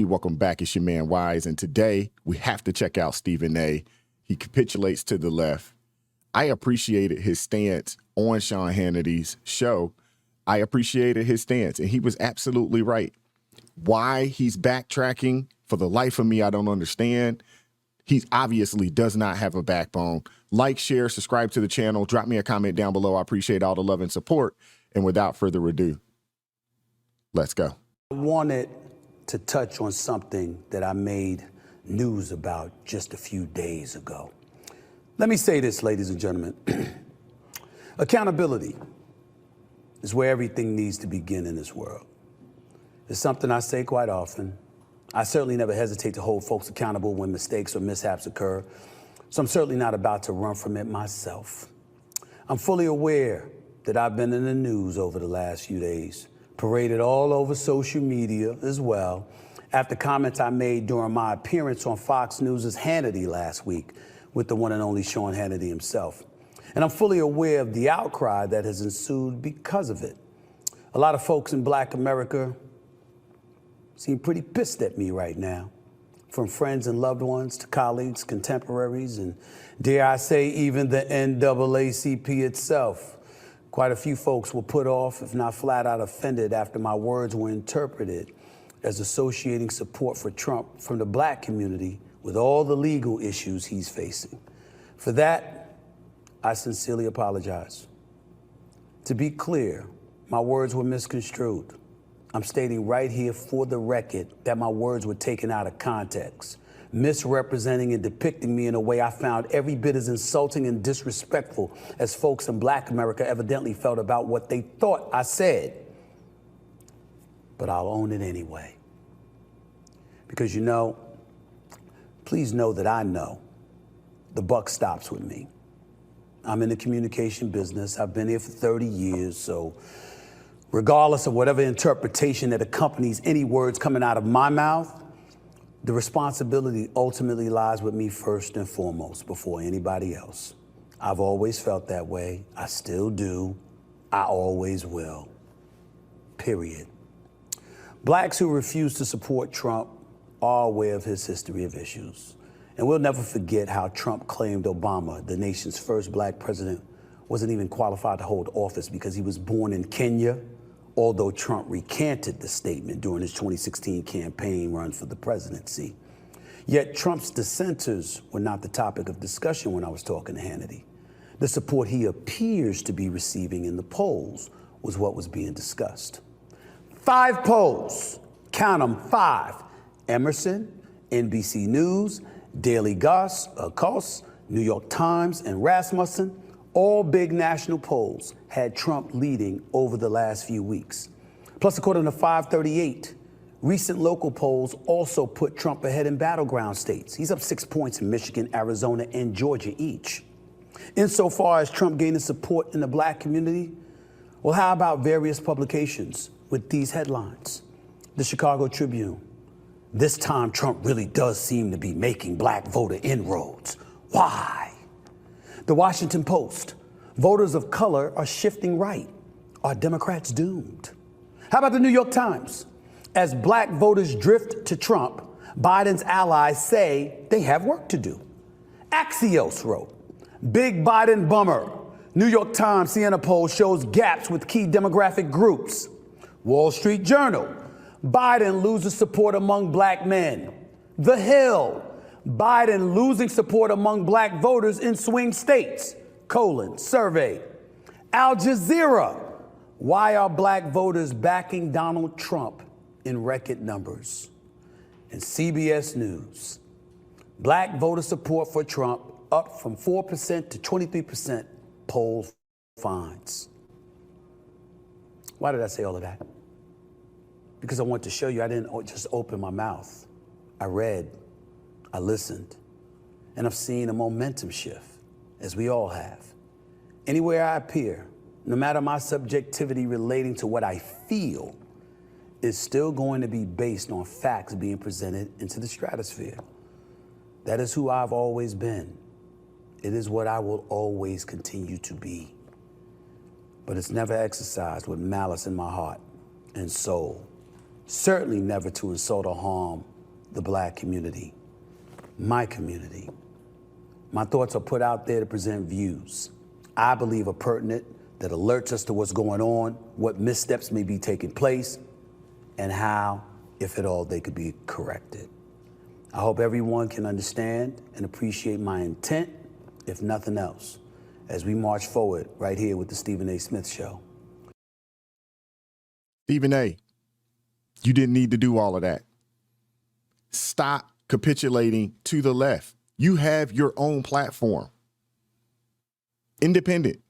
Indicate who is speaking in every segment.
Speaker 1: welcome back. It's your man Wise, and today we have to check out Stephen A. He capitulates to the left. I appreciated his stance on Sean Hannity's show. I appreciated his stance, and he was absolutely right. Why he's backtracking, for the life of me, I don't understand. He obviously does not have a backbone. Like, share, subscribe to the channel. Drop me a comment down below. I appreciate all the love and support. And without further ado, let's go.
Speaker 2: I wanted to touch on something that I made news about just a few days ago. Let me say this, ladies and gentlemen. Accountability is where everything needs to begin in this world. It's something I say quite often. I certainly never hesitate to hold folks accountable when mistakes or mishaps occur, so I'm certainly not about to run from it myself. I'm fully aware that I've been in the news over the last few days, paraded all over social media as well, after comments I made during my appearance on Fox News' Hannity last week with the one and only Sean Hannity himself. And I'm fully aware of the outcry that has ensued because of it. A lot of folks in Black America seem pretty pissed at me right now, from friends and loved ones to colleagues, contemporaries, and dare I say even the NAACP itself. Quite a few folks were put off, if not flat out offended, after my words were interpreted as associating support for Trump from the Black community with all the legal issues he's facing. For that, I sincerely apologize. To be clear, my words were misconstrued. I'm stating right here for the record that my words were taken out of context, misrepresenting and depicting me in a way I found every bit as insulting and disrespectful as folks in Black America evidently felt about what they thought I said. But I'll own it anyway. Because please know that I know the buck stops with me. I'm in the communication business. I've been here for 30 years, so regardless of whatever interpretation that accompanies any words coming out of my mouth, the responsibility ultimately lies with me first and foremost before anybody else. I've always felt that way. I still do. I always will. Period. Blacks who refuse to support Trump are aware of his history of issues. And we'll never forget how Trump claimed Obama, the nation's first Black president, wasn't even qualified to hold office because he was born in Kenya, although Trump recanted the statement during his 2016 campaign run for the presidency. Yet Trump's dissenters were not the topic of discussion when I was talking to Hannity. The support he appears to be receiving in the polls was what was being discussed. 5 polls, count them, 5. Emerson, NBC News, Daily Kos, New York Times, and Rasmussen, all big national polls had Trump leading over the last few weeks. Plus, according to 538, recent local polls also put Trump ahead in battleground states. He's up 6 points in Michigan, Arizona, and Georgia each. Insofar as Trump gaining support in the Black community, well, how about various publications with these headlines? The Chicago Tribune. This time, Trump really does seem to be making Black voter inroads. Why? The Washington Post. Voters of color are shifting right. Are Democrats doomed? How about the New York Times? As Black voters drift to Trump, Biden's allies say they have work to do. Axios wrote, Big Biden bummer. New York Times Siena poll shows gaps with key demographic groups. Wall Street Journal. Biden loses support among Black men. The Hill. Biden losing support among Black voters in swing states. Survey. Al Jazeera. Why are Black voters backing Donald Trump in record numbers? And CBS News. Black voter support for Trump up from 4% to 23%, poll finds. Why did I say all of that? Because I want to show you I didn't just open my mouth. I read, I listened, and I've seen a momentum shift, as we all have. Anywhere I appear, no matter my subjectivity relating to what I feel, is still going to be based on facts being presented into the stratosphere. That is who I've always been. It is what I will always continue to be. But it's never exercised with malice in my heart and soul. Certainly never to insult or harm the black community, my community. My thoughts are put out there to present views I believe are pertinent, that alerts us to what's going on, what missteps may be taking place, and how, if at all, they could be corrected. I hope everyone can understand and appreciate my intent, if nothing else, as we march forward right here with the Stephen A. Smith Show.
Speaker 1: Stephen A., you didn't need to do all of that. Stop capitulating to the left. You have your own platform. Independent.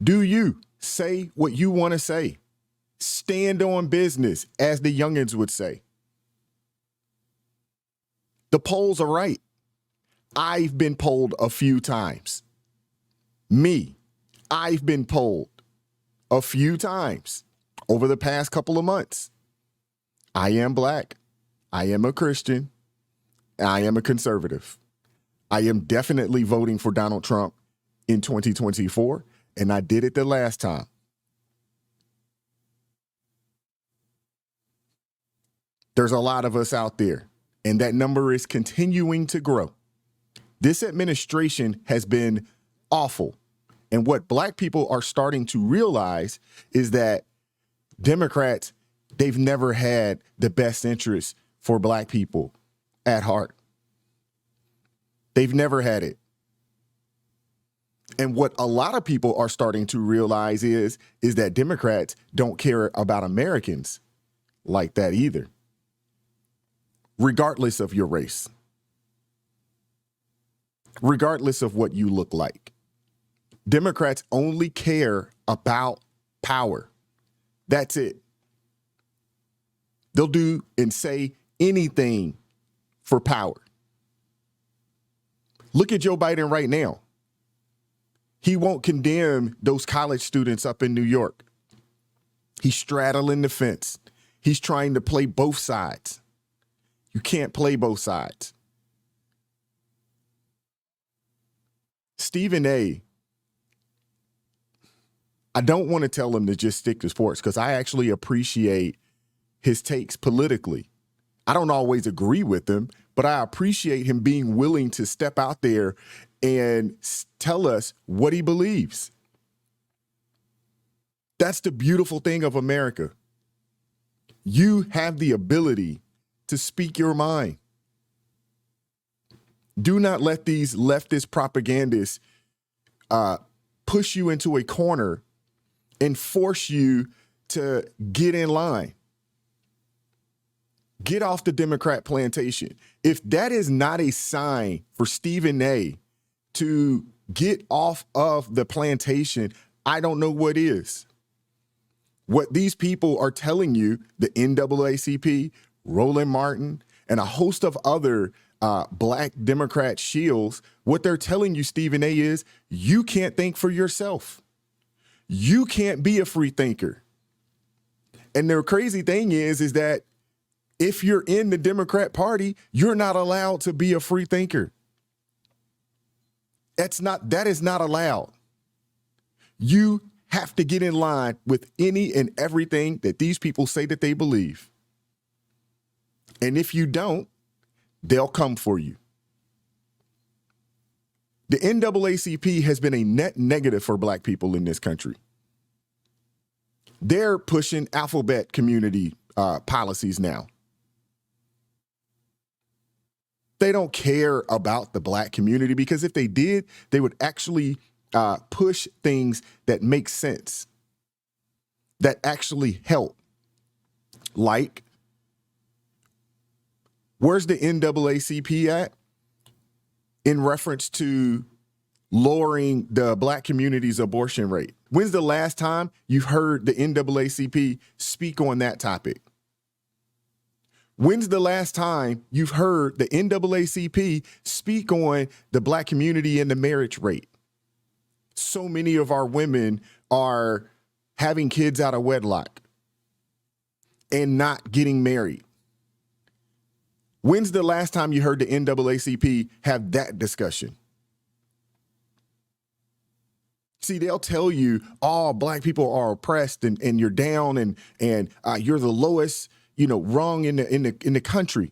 Speaker 1: Do you say what you want to say? Stand on business, as the youngins would say. The polls are right. I've been polled a few times. I've been polled a few times over the past couple of months. I am black. I am a Christian. I am a conservative. I am definitely voting for Donald Trump in 2024, and I did it the last time. There's a lot of us out there, and that number is continuing to grow. This administration has been awful. And what black people are starting to realize is that Democrats, they've never had the best interests for black people at heart. They've never had it. And what a lot of people are starting to realize is that Democrats don't care about Americans like that either, regardless of your race, regardless of what you look like. Democrats only care about power. That's it. They'll do and say anything for power. Look at Joe Biden right now. He won't condemn those college students up in New York. He's straddling the fence. He's trying to play both sides. You can't play both sides. Stephen A., I don't want to tell him to just stick to sports because I actually appreciate his takes politically. I don't always agree with him, but I appreciate him being willing to step out there and tell us what he believes. That's the beautiful thing of America. You have the ability to speak your mind. Do not let these leftist propagandists push you into a corner and force you to get in line. Get off the Democrat plantation. If that is not a sign for Stephen A. to get off of the plantation, I don't know what is. What these people are telling you, the NAACP, Roland Martin, and a host of other black Democrat shills, what they're telling you, Stephen A., is you can't think for yourself. You can't be a free thinker. And the crazy thing is that if you're in the Democrat Party, you're not allowed to be a free thinker. That is not allowed. You have to get in line with any and everything that these people say that they believe. And if you don't, they'll come for you. The NAACP has been a net negative for black people in this country. They're pushing alphabet community policies now. They don't care about the black community because if they did, they would actually push things that make sense, that actually help. Like, where's the NAACP at in reference to lowering the black community's abortion rate? When's the last time you've heard the NAACP speak on that topic? When's the last time you've heard the NAACP speak on the black community and the marriage rate? So many of our women are having kids out of wedlock and not getting married. When's the last time you heard the NAACP have that discussion? See, they'll tell you, all black people are oppressed and you're down and you're the lowest, rung in the country.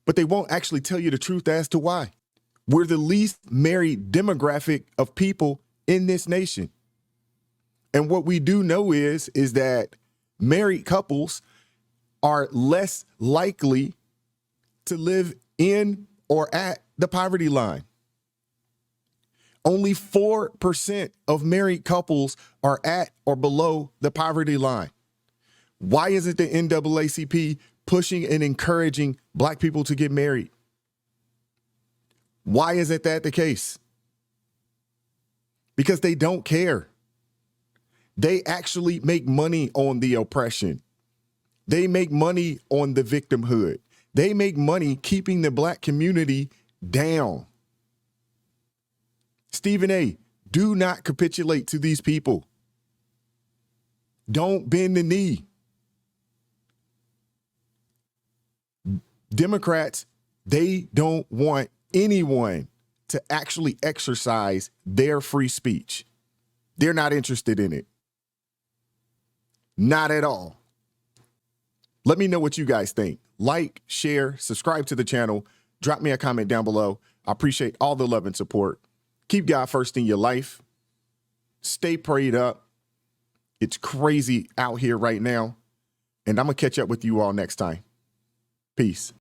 Speaker 1: but they won't actually tell you the truth as to why. We're the least married demographic of people in this nation. And what we do know is that married couples are less likely to live in or at the poverty line. Only 4% of married couples are at or below the poverty line. Why isn't the NAACP pushing and encouraging Black people to get married? Why isn't that the case? Because they don't care. They actually make money on the oppression. They make money on the victimhood. They make money keeping the Black community down. Stephen A., do not capitulate to these people. Don't bend the knee. Democrats, they don't want anyone to actually exercise their free speech. They're not interested in it. Not at all. Let me know what you guys think. Like, share, subscribe to the channel. Drop me a comment down below. I appreciate all the love and support. Keep God first in your life. Stay prayed up. It's crazy out here right now. And I'm going to catch up with you all next time. Peace.